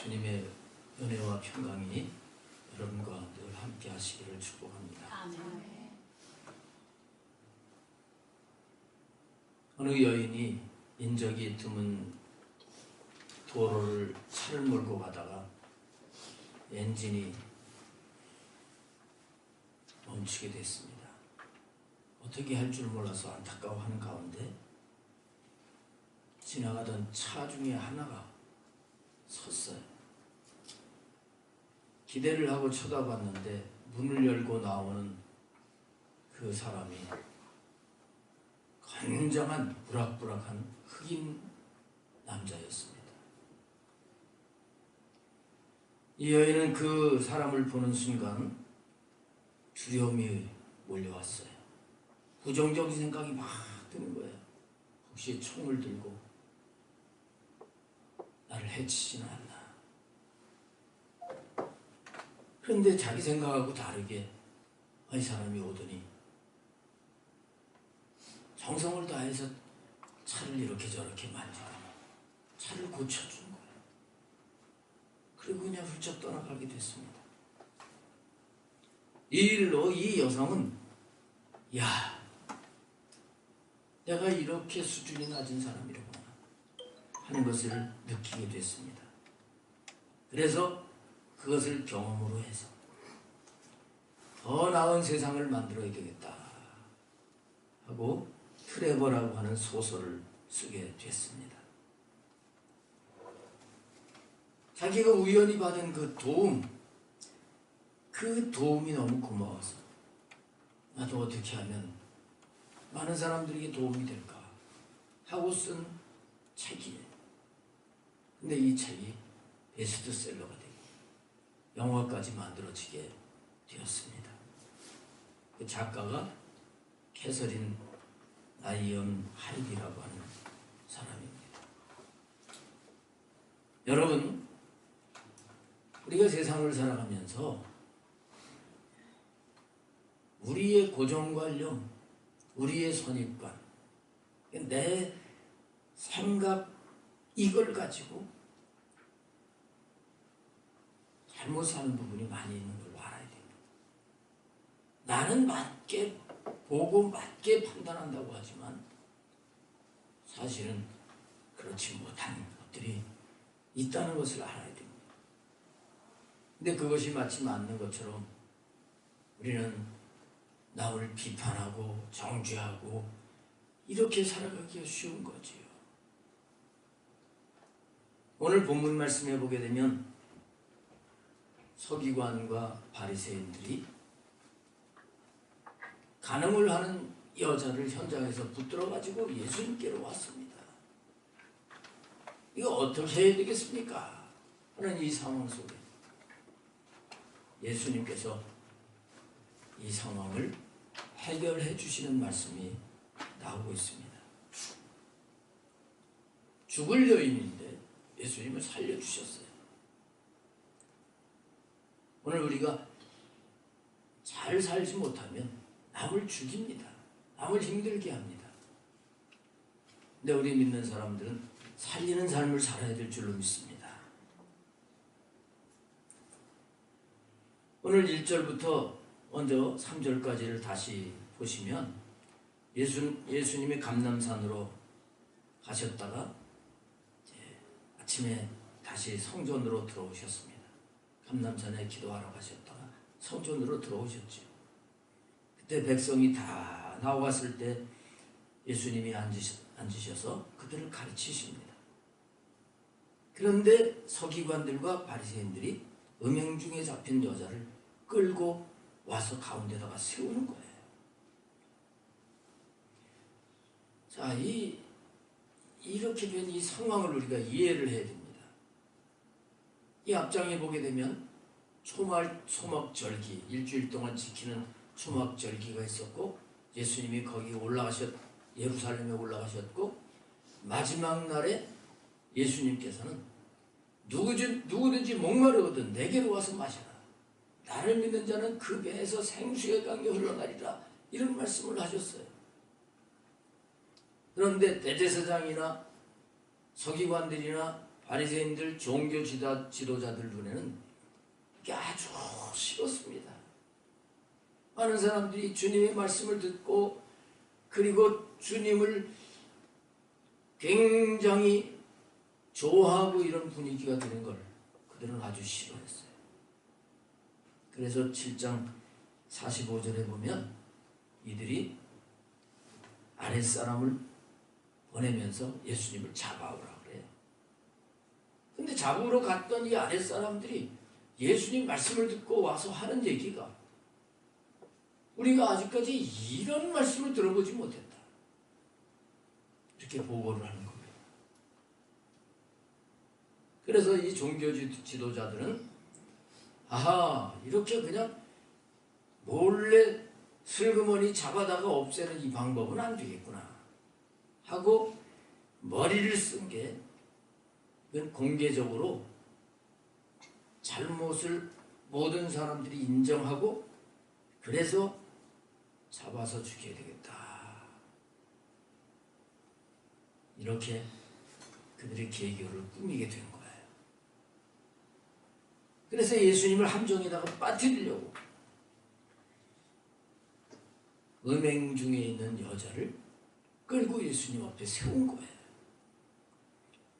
주님의 은혜와 평강이 여러분과 늘 함께 하시기를 축복합니다. 아멘. 어느 여인이 인적이 드문 도로를 차를 몰고 가다가 엔진이 멈추게 됐습니다. 어떻게 할 줄 몰라서 안타까워하는 가운데 지나가던 차 중에 하나가 섰어요. 기대를 하고 쳐다봤는데 문을 열고 나오는 그 사람이 굉장한 부락부락한 흑인 남자였습니다. 이 여인은 그 사람을 보는 순간 두려움이 몰려왔어요. 부정적인 생각이 막 드는 거예요. 혹시 총을 들고 나를 해치지는 않나. 그런데 자기 생각하고 다르게 이 사람이 오더니 정성을 다해서 차를 이렇게 저렇게 만지고 차를 고쳐준 거예요. 그리고 그냥 훌쩍 떠나가게 됐습니다. 이 일로 이 여성은 야, 내가 이렇게 수준이 낮은 사람이로구나 하는 것을 느끼게 됐습니다. 그래서 그것을 경험으로 해서 더 나은 세상을 만들어야 되겠다 하고 트레버라고 하는 소설을 쓰게 됐습니다. 자기가 우연히 받은 그 도움이 너무 고마워서 나도 어떻게 하면 많은 사람들에게 도움이 될까 하고 쓴 책이에요. 근데 이 책이 베스트셀러가 되고 영화까지 만들어지게 되었습니다. 그 작가가 캐서린 라이언 하이디라고 하는 사람입니다. 여러분, 우리가 세상을 살아가면서 우리의 고정관념, 우리의 선입관, 내 생각 이걸 가지고 잘못 사는 부분이 많이 있는 걸 알아야 됩니다. 나는 맞게 보고 맞게 판단한다고 하지만 사실은 그렇지 못한 것들이 있다는 것을 알아야 됩니다. 근데 그것이 마치 맞는 것처럼 우리는 남을 비판하고 정죄하고 이렇게 살아가기가 쉬운 거지요. 오늘 본문 말씀해 보게 되면 서기관과 바리새인들이 간음을 하는 여자를 현장에서 붙들어 가지고 예수님께로 왔습니다. 이거 어떻게 해야 되겠습니까? 하는 이 상황 속에 예수님께서 이 상황을 해결해 주시는 말씀이 나오고 있습니다. 죽을 여인인데 예수님을 살려주셨어요. 오늘 우리가 잘 살지 못하면 남을 죽입니다. 남을 힘들게 합니다. 근데 우리 믿는 사람들은 살리는 삶을 살아야 될 줄로 믿습니다. 오늘 1절부터 먼저 3절까지를 다시 보시면 예수님이 감람산으로 가셨다가 아침에 다시 성전으로 들어오셨습니다. 감람산에 기도하러 가셨다가 성전으로 들어오셨죠. 그때 백성이 다 나왔을 때 예수님이 앉으셔서 그들을 가르치십니다. 그런데 서기관들과 바리새인들이 음행 중에 잡힌 여자를 끌고 와서 가운데다가 세우는 거예요. 자, 이렇게 된 이 상황을 우리가 이해를 해야 됩니다. 이 앞장에 보게 되면 초막절기, 일주일 동안 지키는 초막절기가 있었고 예수님이 거기 예루살렘에 올라가셨고 마지막 날에 예수님께서는 누구든지 목마르거든 내게로 와서 마셔라. 나를 믿는 자는 그 배에서 생수의 강이 흘러가리라. 이런 말씀을 하셨어요. 그런데 대제사장이나 서기관들이나 바리새인들 종교 지도자들 눈에는 이게 아주 싫었습니다. 많은 사람들이 주님의 말씀을 듣고 그리고 주님을 굉장히 좋아하고 이런 분위기가 되는 걸 그들은 아주 싫어했어요. 그래서 7장 45절에 보면 이들이 아랫사람을 보내면서 예수님을 잡아오라 그래요. 근데 잡으러 갔던 이 아랫사람들이 예수님 말씀을 듣고 와서 하는 얘기가 우리가 아직까지 이런 말씀을 들어보지 못했다. 이렇게 보고를 하는 거예요. 그래서 이 종교 지도자들은 아하, 이렇게 그냥 몰래 슬그머니 잡아다가 없애는 이 방법은 안 되겠구나 하고 머리를 쓴 게 공개적으로 잘못을 모든 사람들이 인정하고 그래서 잡아서 죽여야 되겠다. 이렇게 그들의 계교를 꾸미게 된 거예요. 그래서 예수님을 함정에다가 빠뜨리려고 음행 중에 있는 여자를 끌고 예수님 앞에 세운 거예요.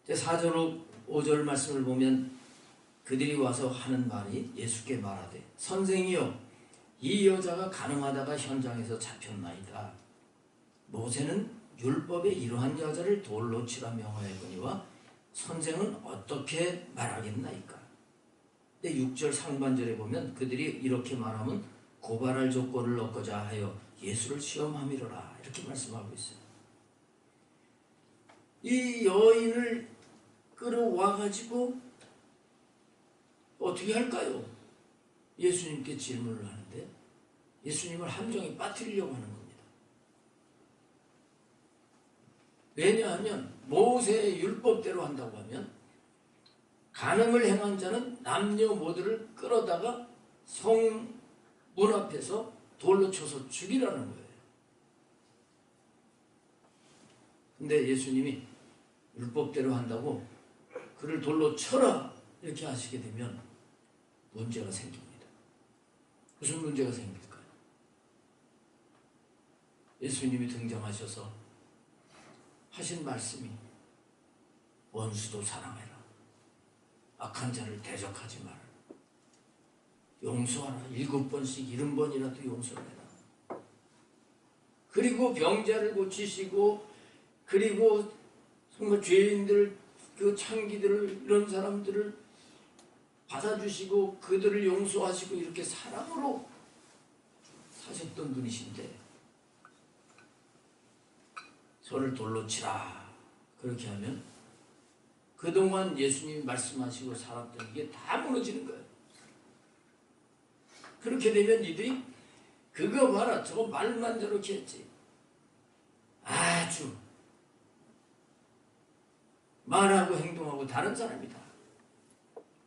4절 5절 말씀을 보면 그들이 와서 하는 말이 예수께 말하되 선생이여 이 여자가 간음하다가 현장에서 잡혔나이다. 모세는 율법에 이러한 여자를 돌로 치라 명하였거니와 선생은 어떻게 말하겠나이까. 근데 6절 상반절에 보면 그들이 이렇게 말하면 고발할 조건을 얻고자 하여 예수를 시험함이로라 이렇게 말씀하고 있어요. 이 여인을 끌어와가지고 어떻게 할까요? 예수님께 질문을 하는데 예수님을 함정에 빠뜨리려고 하는 겁니다. 왜냐하면 모세의 율법대로 한다고 하면 간음을 행한 자는 남녀 모두를 끌어다가 성 문 앞에서 돌로 쳐서 죽이라는 거예요. 근데 예수님이 율법대로 한다고 그를 돌로 쳐라 이렇게 하시게 되면 문제가 생깁니다. 무슨 문제가 생길까요? 예수님이 등장하셔서 하신 말씀이 원수도 사랑해라. 악한 자를 대적하지 마라. 용서하라. 7번씩 70번이라도 용서를 해라. 그리고 병자를 고치시고 그리고 정말 죄인들 그 창기들을 이런 사람들을 받아주시고 그들을 용서하시고 이렇게 사랑으로 사셨던 분이신데 저를 돌로 치라 그렇게 하면 그동안 예수님이 말씀하시고 살았던 이게 다 무너지는 거예요. 그렇게 되면 이들이 그거 봐라 저거 말만 저렇게 했지 아주 말하고 행동하고 다른 사람이다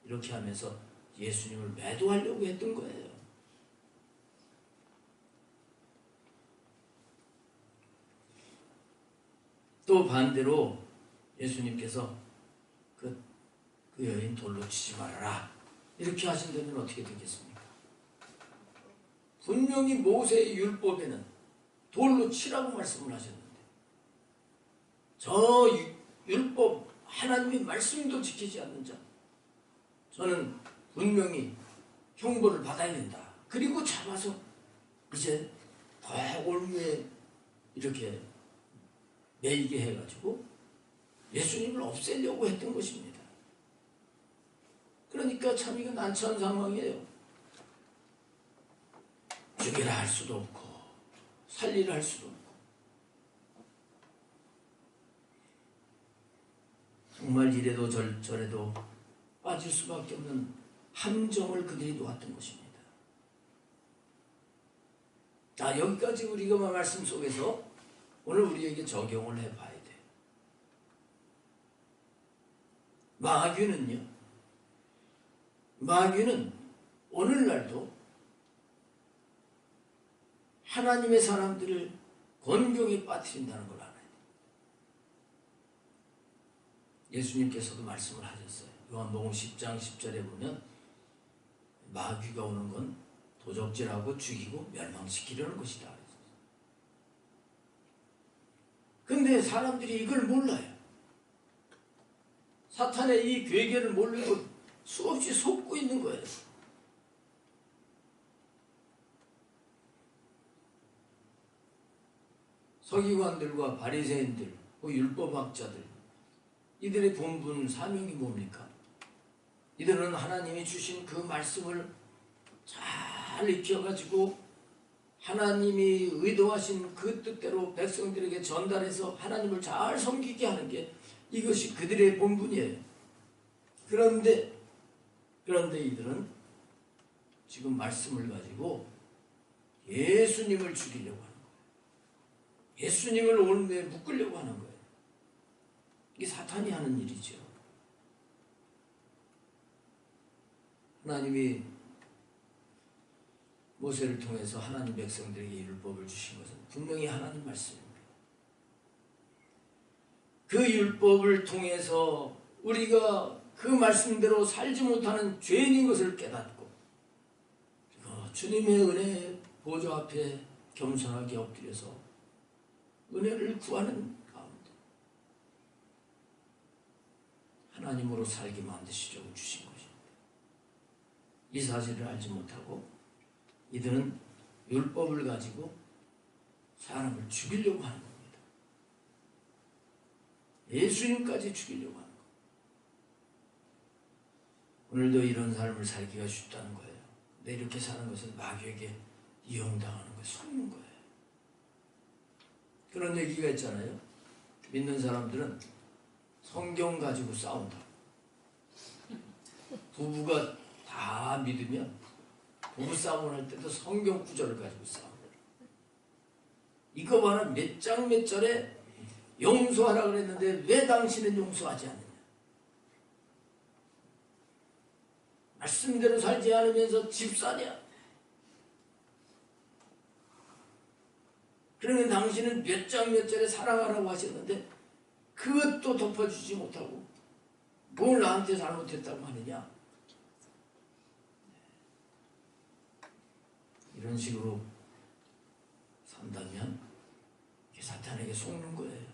이렇게 하면서 예수님을 매도하려고 했던 거예요. 또 반대로 예수님께서 그 여인 돌로 치지 말아라 이렇게 하신다면 어떻게 되겠습니까? 분명히 모세의 율법에는 돌로 치라고 말씀을 하셨는데 저 율법 하나님의 말씀도 지키지 않는 자 저는 분명히 형벌을 받아야 된다. 그리고 잡아서 이제 더 올무에 이렇게 매이게 해가지고 예수님을 없애려고 했던 것입니다. 그러니까 참 이건 난처한 상황이에요. 죽이라 할 수도 없고 살리라 할 수도 없고 정말 이래도 저래도 빠질 수밖에 없는 함정을 그들이 놓았던 것입니다. 여기까지 우리가 말씀 속에서 오늘 우리에게 적용을 해봐야 돼요. 마귀는 오늘날도 하나님의 사람들을 곤경에 빠뜨린다는 걸 알아야 돼요. 예수님께서도 말씀을 하셨어요. 요한복음 10장 10절에 보면 마귀가 오는 건 도적질하고 죽이고 멸망시키려는 것이다. 근데 사람들이 이걸 몰라요. 사탄의 이 괴계를 모르고 수없이 속고 있는 거예요. 서기관들과 바리새인들, 율법학자들, 이들의 본분 사명이 뭡니까? 이들은 하나님이 주신 그 말씀을 잘 익혀가지고 하나님이 의도하신 그 뜻대로 백성들에게 전달해서 하나님을 잘 섬기게 하는 게 이것이 그들의 본분이에요. 그런데 이들은 지금 말씀을 가지고 예수님을 죽이려고 하는 거예요. 예수님을 올무에 묶으려고 하는 거예요. 이게 사탄이 하는 일이죠. 하나님이 모세를 통해서 하나님 백성들에게 율법을 주신 것은 분명히 하나님 말씀입니다. 그 율법을 통해서 우리가 그 말씀대로 살지 못하는 죄인인 것을 깨닫고 주님의 은혜 보좌 앞에 겸손하게 엎드려서 은혜를 구하는 가운데 하나님으로 살게 만드시려고 주신 것입니다. 이 사실을 알지 못하고 이들은 율법을 가지고 사람을 죽이려고 하는 겁니다. 예수님까지 죽이려고 하는 겁니다. 오늘도 이런 삶을 살기가 쉽다는 거예요. 근데 이렇게 사는 것은 마귀에게 이용당하는 거예요. 속는 거예요. 그런 얘기가 있잖아요. 믿는 사람들은 성경 가지고 싸운다. 부부가 다 믿으면 부부싸움을 할 때도 성경 구절을 가지고 싸워요. 이거 봐라, 몇 장 몇 절에 용서하라 그랬는데 왜 당신은 용서하지 않느냐. 말씀대로 살지 않으면서 집사냐. 그러면 당신은 몇 장 몇 절에 사랑하라고 하셨는데 그것도 덮어주지 못하고 뭘 나한테 잘못했다고 하느냐. 이런 식으로 산다면 사탄에게 속는 거예요.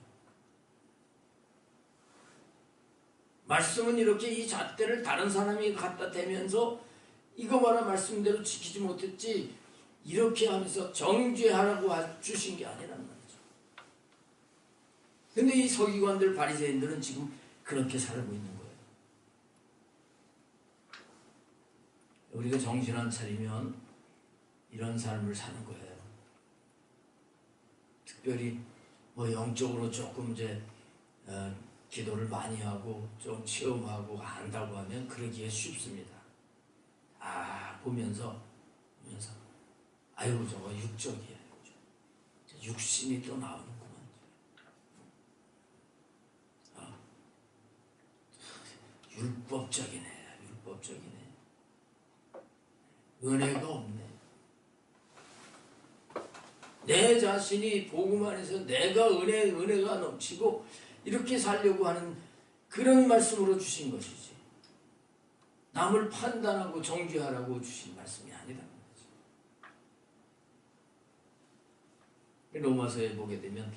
말씀은 이렇게 이 잣대를 다른 사람이 갖다 대면서 이거 봐라 말씀대로 지키지 못했지 이렇게 하면서 정죄하라고 주신 게 아니란 말이죠. 근데 이 서기관들 바리새인들은 지금 그렇게 살고 있는 거예요. 우리가 정신 안 차리면 이런 삶을 사는 거예요. 특별히 영적으로 조금 이제 기도를 많이 하고 좀 체험하고 안다고 하면 그러기에 쉽습니다. 보면서 아이고 저거 육적이에요. 육신이 또 나오는구만. 율법적이네. 은혜가 없네. 내 자신이 복음 안에서 내가 은혜가 넘치고 이렇게 살려고 하는 그런 말씀으로 주신 것이지. 남을 판단하고 정죄하라고 주신 말씀이 아니라는 거죠. 로마서에 보게 되면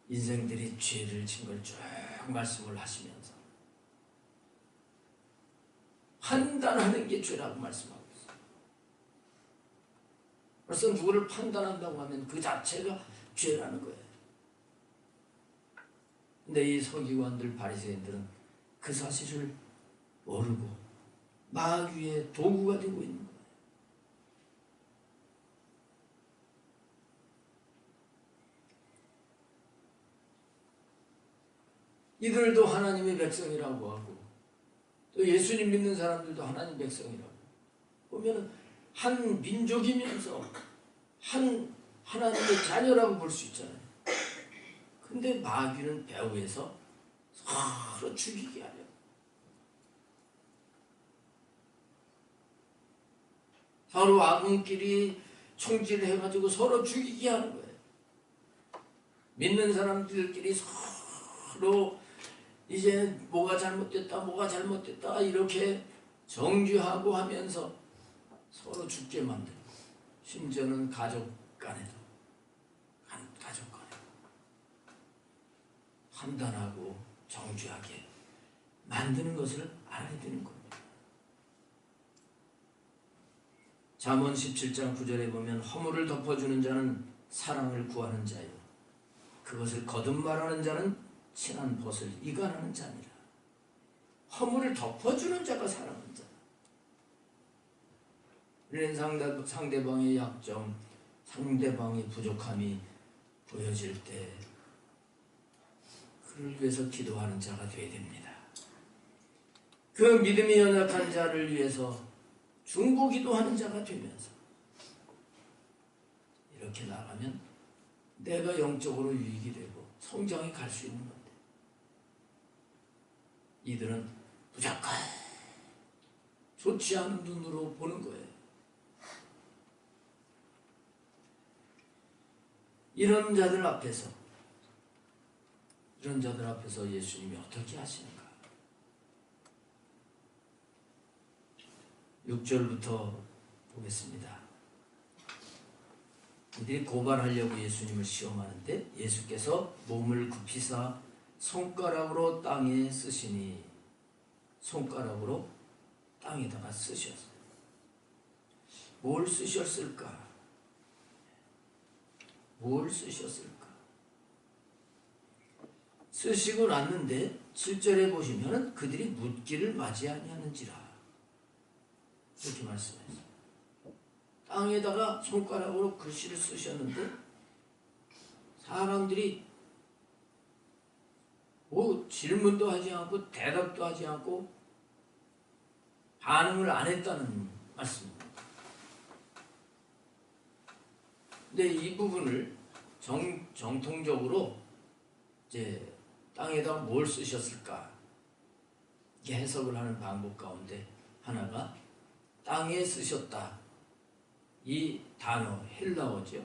인생들이 죄를 진 걸 쭉 말씀을 하시면서 판단하는 게 죄라고 말씀하고 있어요. 벌써 누구를 판단한다고 하면 그 자체가 죄라는 거예요. 근데 이 서기관들 바리새인들은 그 사실을 모르고 마귀의 도구가 되고 있는 거예요. 이들도 하나님의 백성이라고 하고 또 예수님 믿는 사람들도 하나님 백성이라고 보면은 한 민족이면서 한 하나님의 자녀라고 볼 수 있잖아요. 근데 마귀는 배후에서 서로 죽이게 하려. 서로 아군끼리 총질해가지고 서로 죽이게 하는 거예요. 믿는 사람들끼리 서로 이제 뭐가 잘못됐다 이렇게 정죄하고 하면서 서로 죽게 만들고, 심지어는 가족 간에도 판단하고 정죄하게 만드는 것을 알아야 되는 겁니다. 잠언 17장 9절에 보면 허물을 덮어주는 자는 사랑을 구하는 자요, 그것을 거듭말하는 자는 친한 벗을 이간하는 자니라. 허물을 덮어주는 자가 사랑하는 자다. 우리는 상대방의 약점, 상대방의 부족함이 보여질 때 그를 위해서 기도하는 자가 되어야 됩니다. 그 믿음이 연약한 자를 위해서 중보기도하는 자가 되면서 이렇게 나가면 내가 영적으로 유익이 되고 성장이 갈 수 있는 건데, 이들은 무조건 좋지 않은 눈으로 보는 거예요. 이런 자들 앞에서 예수님이 어떻게 하시는가? 6절부터 보겠습니다. 이들이 고발하려고 예수님을 시험하는데 예수께서 몸을 굽히사 손가락으로 땅에 쓰시니, 손가락으로 땅에다가 쓰셨어요. 뭘 쓰셨을까? 쓰시고 났는데 7절에 보시면 그들이 묻기를 맞이 아니하는지라 이렇게 말씀했어요. 땅에다가 손가락으로 글씨를 쓰셨는데 사람들이 뭐 질문도 하지 않고 대답도 하지 않고 반응을 안 했다는 말씀입니다. 근데 이 부분을 정통적으로 이제 땅에다 뭘 쓰셨을까? 이렇게 해석을 하는 방법 가운데 하나가 땅에 쓰셨다. 이 단어 헬라어죠.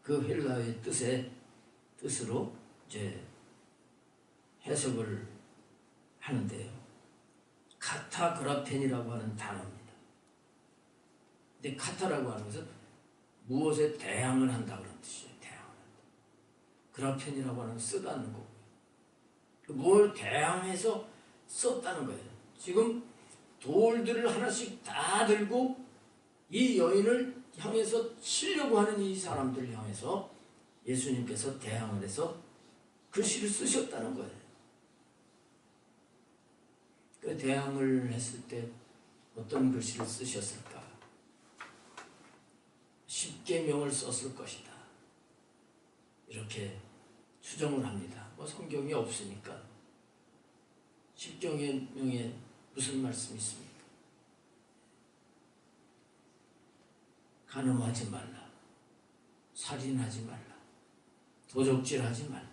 그 헬라어의 뜻으로 이제 해석을 하는데요. 카타그라펜이라고 하는 단어입니다. 근데 카타라고 하는 것은 무엇에 대항을 한다 그런 뜻이에요. 대항을 한다. 그라펜이라고 하는 건 쓰다는 거고요. 뭘 대항해서 썼다는 거예요. 지금 돌들을 하나씩 다 들고 이 여인을 향해서 치려고 하는 이 사람들을 향해서 예수님께서 대항을 해서 글씨를 쓰셨다는 거예요. 그 대항을 했을 때 어떤 글씨를 쓰셨을까? 십계명을 썼을 것이다. 이렇게 추정을 합니다. 뭐 성경이 없으니까. 십계명에 무슨 말씀이 있습니까? 간음하지 말라, 살인하지 말라, 도적질하지 말라,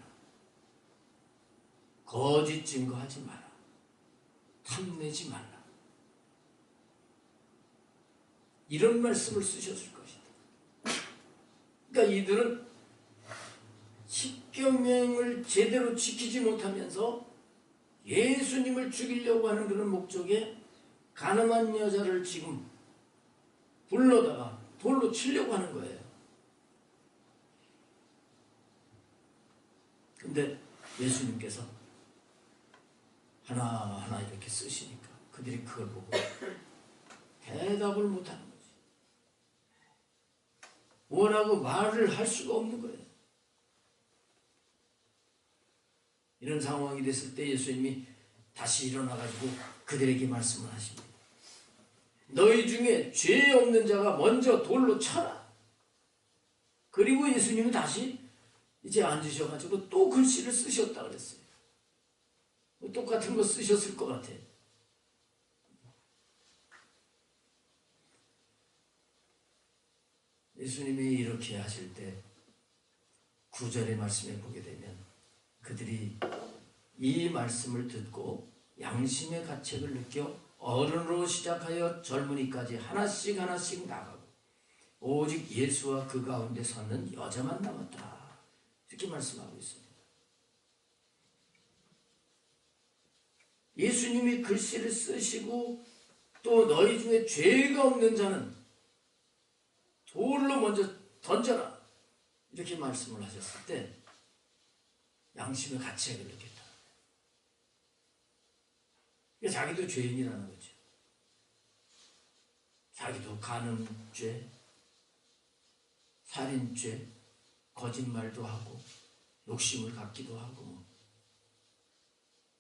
거짓 증거하지 마라, 탐내지 말라. 이런 말씀을 쓰셨을 것이다. 그러니까 이들은 십계명을 제대로 지키지 못하면서 예수님을 죽이려고 하는 그런 목적에 가늠한 여자를 지금 불러다가 돌로 치려고 하는 거예요. 근데 예수님께서 하나하나 이렇게 쓰시니까 그들이 그걸 보고 대답을 못하는 거지. 원하고 말을 할 수가 없는 거예요. 이런 상황이 됐을 때 예수님이 다시 일어나가지고 그들에게 말씀을 하십니다. 너희 중에 죄 없는 자가 먼저 돌로 쳐라. 그리고 예수님은 다시 이제 앉으셔가지고 또 글씨를 쓰셨다 그랬어요. 똑같은 거 쓰셨을 것 같아요. 예수님이 이렇게 하실 때 9절의 말씀에 보게 되면 그들이 이 말씀을 듣고 양심의 가책을 느껴 어른으로 시작하여 젊은이까지 하나씩 나가고 오직 예수와 그 가운데 서는 여자만 남았다. 이렇게 말씀하고 있습니다. 예수님이 글씨를 쓰시고 또 너희 중에 죄가 없는 자는 돌로 먼저 던져라 이렇게 말씀을 하셨을 때 양심의 가책을 느꼈다. 자기도 죄인이라는 거죠. 자기도 간음죄, 살인죄, 거짓말도 하고 욕심을 갖기도 하고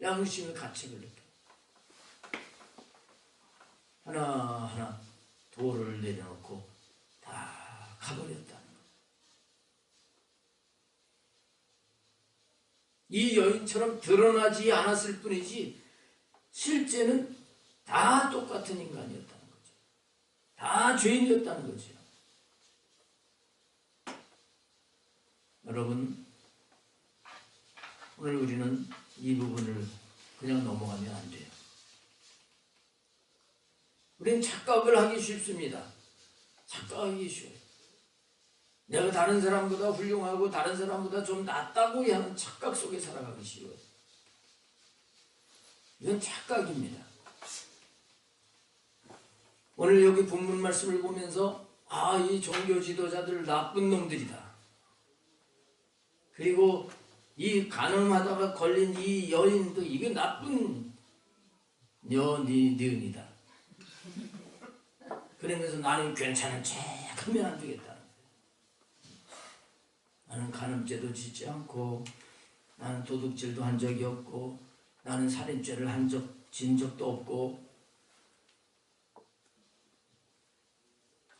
양심의 가책을 느껴 하나하나 돌을 내려놓고 다 가버렸다는 것. 이 여인처럼 드러나지 않았을 뿐이지 실제는 다 똑같은 인간이었다는 거죠. 다 죄인이었다는 거죠. 여러분, 오늘 우리는 이 부분을 그냥 넘어가면 안 돼요. 우리는 착각을 하기 쉽습니다. 착각하기 쉬워요. 내가 다른 사람보다 훌륭하고 다른 사람보다 좀 낫다고 하는 착각 속에 살아가기 쉬워요. 이건 착각입니다. 오늘 여기 본문 말씀을 보면서 이 종교 지도자들 나쁜 놈들이다. 그리고 이 간음하다가 걸린 이 여인도 이게 나쁜 니은이다. 그러면서 나는 괜찮은 척 하면 안 되겠다. 나는 간음죄도 짓지 않고 나는 도둑질도 한 적이 없고 나는 살인죄를 진 적도 없고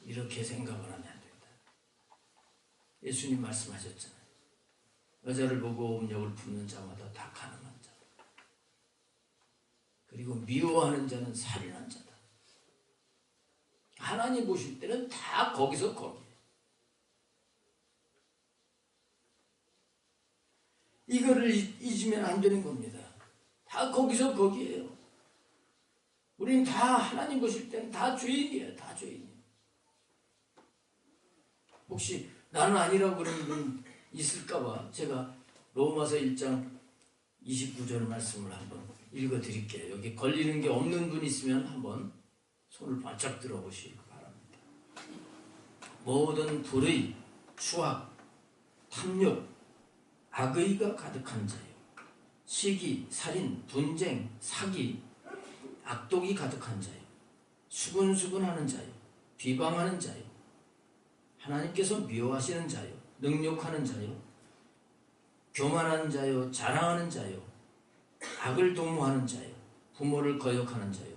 이렇게 생각을 하면 안 된다. 예수님 말씀하셨잖아요. 여자를 보고 음욕을 품는 자마다 다 가늠한 자다. 그리고 미워하는 자는 살인한 자다. 하나님 보실 때는 다 거기서 거기에요. 이거를 잊으면 안 되는 겁니다. 다 거기서 거기에요. 우린 다 하나님 보실 때는 다 죄인이에요. 다 죄인이에요. 혹시 나는 아니라고 그러는 분 있을까봐 제가 로마서 1장 29절 말씀을 한번 읽어드릴게요. 여기 걸리는 게 없는 분 있으면 한번 손을 바짝 들어보시기 바랍니다. 모든 불의, 추악, 탐욕, 악의가 가득한 자요. 시기, 살인, 분쟁, 사기, 악독이 가득한 자요. 수근수근하는 자요. 비방하는 자요. 하나님께서 미워하시는 자요. 능욕하는 자요. 교만한 자요. 자랑하는 자요. 악을 도모하는 자요. 부모를 거역하는 자요.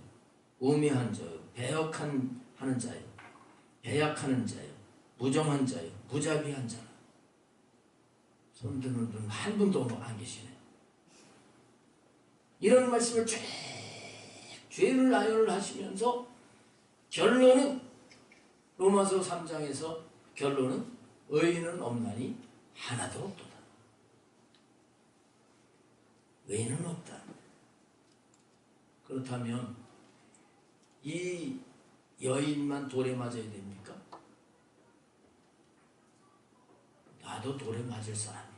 우매한 자요. 배역하는 자요. 배약하는 자요. 무정한 자요. 무자비한 자. 손 드는 분 한 분도 안 계시네. 이런 말씀을 쭉 죄를 나열을 하시면서 결론은 로마서 3장에서 결론은 의인은 없나니 하나도 없도다. 의인은 없다. 그렇다면 이 여인만 돌에 맞아야 됩니까? 나도 돌에 맞을 사람이에요.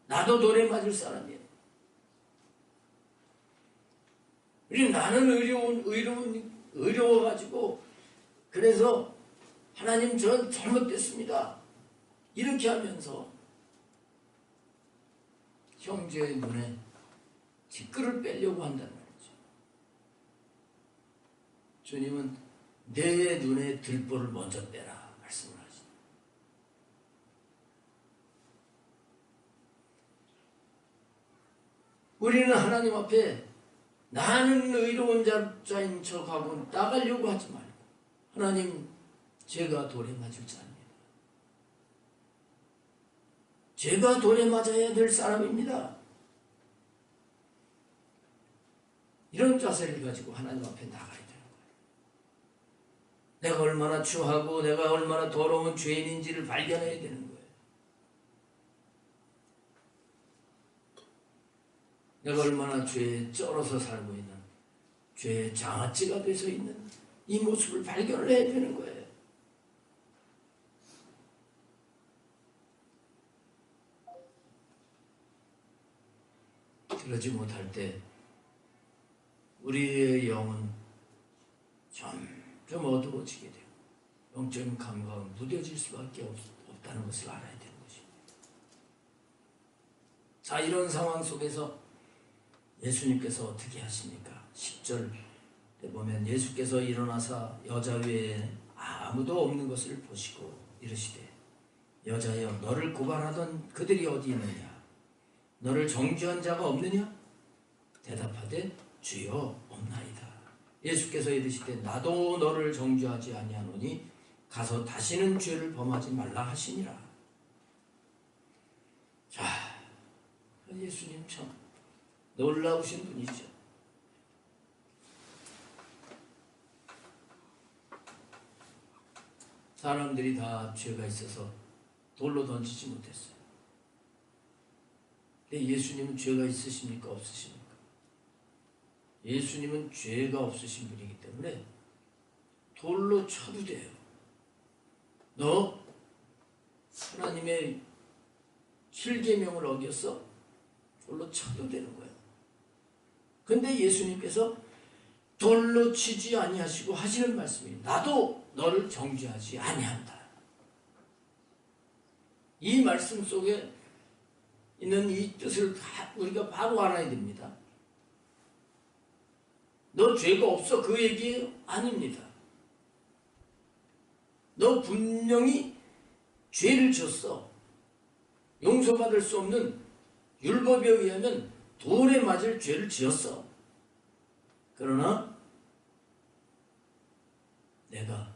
나도 돌에 맞을 사람이에요. 우리 나는 의로워가지고 그래서 하나님 전 잘못됐습니다. 이렇게 하면서 형제의 눈에 티끌을 빼려고 한다는 말이죠. 주님은 내 눈에 들보를 먼저 빼라 말씀을 하시죠. 우리는 하나님 앞에 나는 의로운 자인 척하고 나가려고 하지 말고 하나님 제가 돌에 맞을 자입니다. 제가 돌에 맞아야 될 사람입니다. 이런 자세를 가지고 하나님 앞에 나가야 되는 거예요. 내가 얼마나 추하고 내가 얼마나 더러운 죄인인지를 발견해야 되는 거예요. 내가 얼마나 죄에 쩔어서 살고 있는 죄의 장아찌가 돼서 있는 이 모습을 발견을 해야 되는 거예요. 그러지 못할 때 우리의 영은 점점 어두워지게 되고 영적인 감각은 무뎌질 수밖에 없다는 것을 알아야 되는 것입니다. 자, 이런 상황 속에서 예수님께서 어떻게 하십니까? 10절에 보면 예수께서 일어나사 여자 외에 아무도 없는 것을 보시고 이르시되 여자여 너를 고발하던 그들이 어디 있느냐? 너를 정죄한 자가 없느냐? 대답하되 주여 없나이다. 예수께서 이르시되 나도 너를 정죄하지 아니하노니 가서 다시는 죄를 범하지 말라 하시니라. 자, 예수님 참 놀라우신 분이죠. 사람들이 다 죄가 있어서 돌로 던지지 못했어요. 근데 예수님은 죄가 있으십니까? 없으십니까? 예수님은 죄가 없으신 분이기 때문에 돌로 쳐도 돼요. 너 하나님의 7계명을 어겼어? 돌로 쳐도 되는 거예요. 근데 예수님께서 돌로 치지 아니하시고 하시는 말씀이 나도 너를 정죄하지 아니한다. 이 말씀 속에 있는 이 뜻을 우리가 바로 알아야 됩니다. 너 죄가 없어 그 얘기 아닙니다. 너 분명히 죄를 졌어. 용서받을 수 없는 율법에 의하면 돌에 맞을 죄를 지었어. 그러나 내가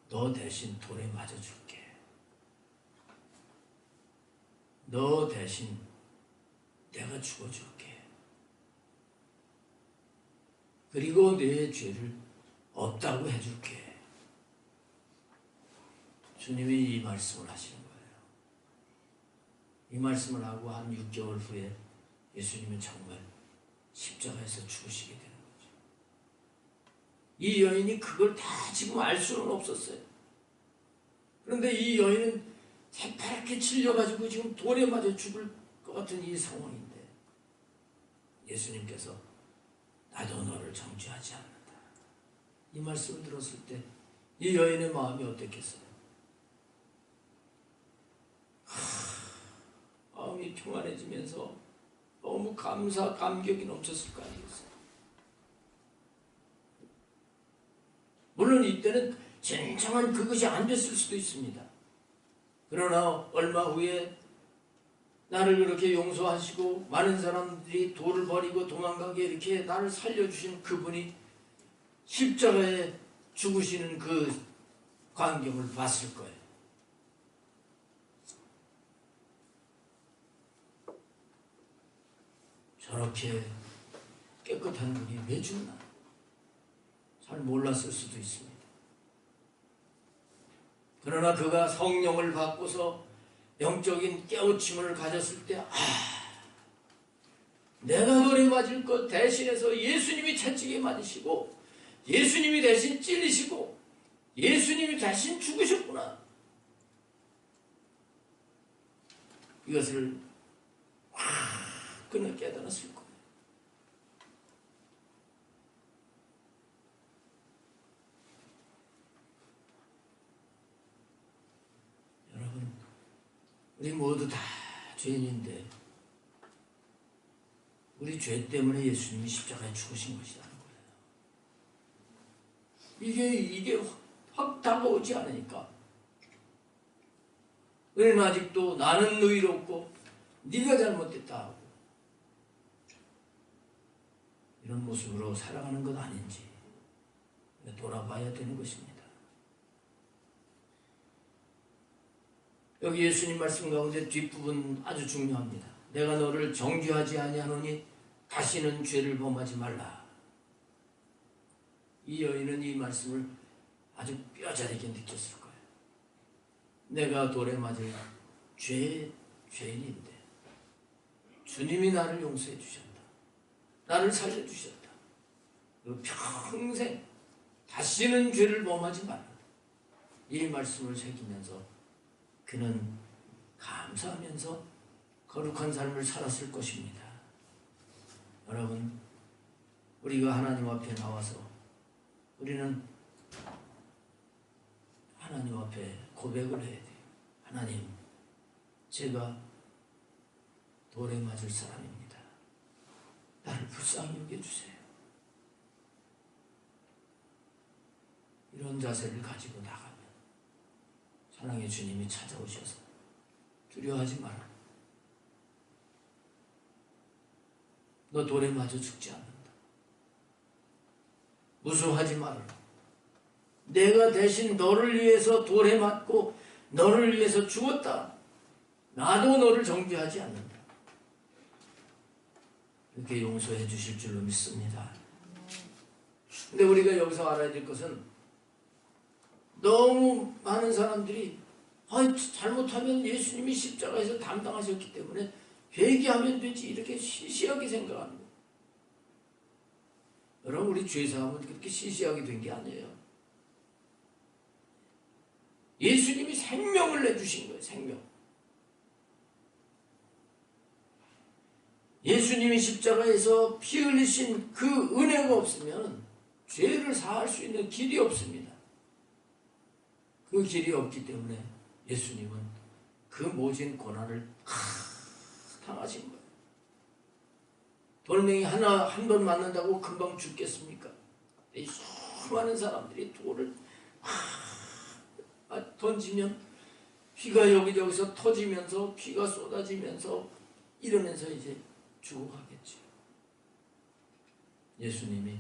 너 대신 돌에 맞아줄게. 너 대신 내가 죽어줄게. 그리고 내 죄를 없다고 해줄게. 주님이 이 말씀을 하시는 거예요. 이 말씀을 하고 한 6개월 후에 예수님은 정말 십자가에서 죽으시게 되는 거죠. 이 여인이 그걸 다 지금 알 수는 없었어요. 그런데 이 여인은 새파랗게 찔려가지고 지금 돌에 맞아 죽을 것 같은 이 상황인데 예수님께서 나도 너를 정죄하지 않는다. 이 말씀을 들었을 때 이 여인의 마음이 어땠겠어요? 마음이 평안해지면서 너무 감격이 넘쳤을 거 아니겠어요? 물론 이때는 진정한 그것이 안 됐을 수도 있습니다. 그러나 얼마 후에 나를 그렇게 용서하시고 많은 사람들이 돌을 버리고 도망가게 이렇게 나를 살려주신 그분이 십자가에 죽으시는 그 광경을 봤을 거예요. 저렇게 깨끗한 분이 왜 죽나? 잘 몰랐을 수도 있습니다. 그러나 그가 성령을 받고서 영적인 깨우침을 가졌을 때 내가 돌에 맞을 것 대신해서 예수님이 채찍에 맞으시고 예수님이 대신 찔리시고 예수님이 대신 죽으셨구나. 이것을 그는 깨달았을 거예요. 여러분, 우리 모두 다 죄인인데 우리 죄 때문에 예수님이 십자가에 죽으신 것이라는 거예요. 이게 확 다가오지 않으니까 우리는 아직도 나는 의롭고 네가 잘못됐다 하고 이런 모습으로 살아가는 것 아닌지 돌아봐야 되는 것입니다. 여기 예수님 말씀 가운데 뒷부분 아주 중요합니다. 내가 너를 정죄하지 아니하노니 다시는 죄를 범하지 말라. 이 여인은 이 말씀을 아주 뼈저리게 느꼈을 거예요. 내가 돌에 맞을 죄인인데 주님이 나를 용서해 주셨다. 나를 살려주셨다. 그리고 평생 다시는 죄를 범하지 말라. 이 말씀을 새기면서 그는 감사하면서 거룩한 삶을 살았을 것입니다. 여러분, 우리가 하나님 앞에 나와서 우리는 하나님 앞에 고백을 해야 돼요. 하나님, 제가 돌에 맞을 사람입니다. 나를 불쌍히 여겨주세요. 이런 자세를 가지고 나가면 사랑의 주님이 찾아오셔서 두려워하지 마라. 너 돌에 맞아 죽지 않는다. 무서워하지 말아라. 내가 대신 너를 위해서 돌에 맞고 너를 위해서 죽었다. 나도 너를 정죄하지 않는다. 이렇게 용서해 주실 줄로 믿습니다. 근데 우리가 여기서 알아야 될 것은 너무 많은 사람들이 잘못하면 예수님이 십자가에서 담당하셨기 때문에 회개하면 되지 이렇게 시시하게 생각하는 거예요. 여러분, 우리 죄사함은 그렇게 시시하게 된 게 아니에요. 예수님이 생명을 내주신 거예요. 생명. 예수님이 십자가에서 피 흘리신 그 은혜가 없으면 죄를 사할 수 있는 길이 없습니다. 그 길이 없기 때문에 예수님은 그 모진 고난을 당하신 거예요. 돌멩이 하나 한 번 맞는다고 금방 죽겠습니까? 이 수많은 사람들이 돌을 던지면 피가 여기저기서 터지면서 피가 쏟아지면서 이러면서 이제 죽어가겠죠. 예수님이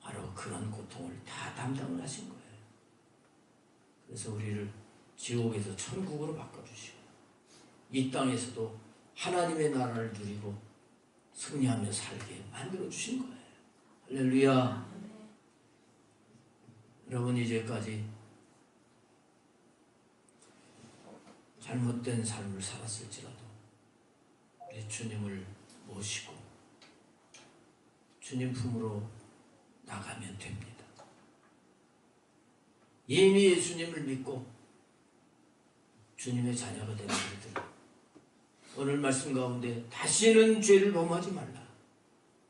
바로 그런 고통을 다 담당을 하신 거예요. 그래서 우리를 지옥에서 천국으로 바꿔주시고 이 땅에서도 하나님의 나라를 누리고 승리하며 살게 만들어주신 거예요. 할렐루야. 여러분, 이제까지 잘못된 삶을 살았을지라도 우리 주님을 모시고 주님 품으로 나가면 됩니다. 이미 예수님을 믿고 주님의 자녀가 된 우리들, 오늘 말씀 가운데 다시는 죄를 범하지 말라,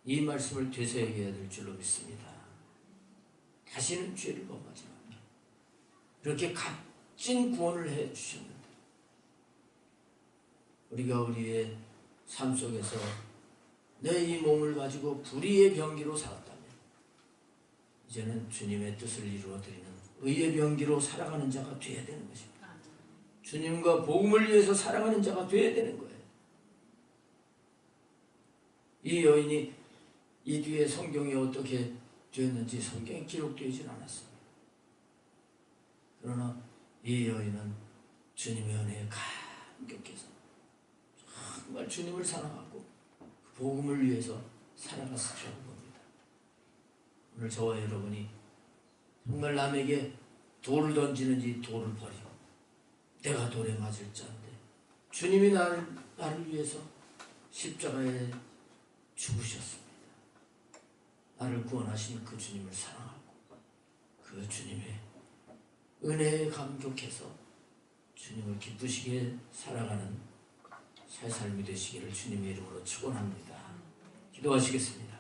이 말씀을 되새겨야 될 줄로 믿습니다. 다시는 죄를 범하지 말라. 이렇게 값진 구원을 해 주셨는데 우리가 우리의 삶 속에서 내 이 몸을 가지고 불의의 병기로 살았다면 이제는 주님의 뜻을 이루어드리는 의의 병기로 살아가는 자가 되어야 되는 것입니다. 주님과 복음을 위해서 살아가는 자가 되어야 되는 거예요. 이 여인이 이 뒤에 성경에 어떻게 되었는지 성경에 기록되어있지는 않았습니다. 그러나 이 여인은 주님의 은혜에 감격해서 정말 주님을 사랑하고 그 복음을 위해서 살아갔으라는 겁니다. 오늘 저와 여러분이 정말 남에게 돌을 던지는지 돌을 버리고 내가 돌에 맞을 자인데 주님이 나를 위해서 십자가에 죽으셨습니다. 나를 구원하신 그 주님을 사랑하고 그 주님의 은혜에 감격해서 주님을 기쁘시게 살아가는 새 삶이 되시기를 주님의 이름으로 축원합니다. 기도하시겠습니다.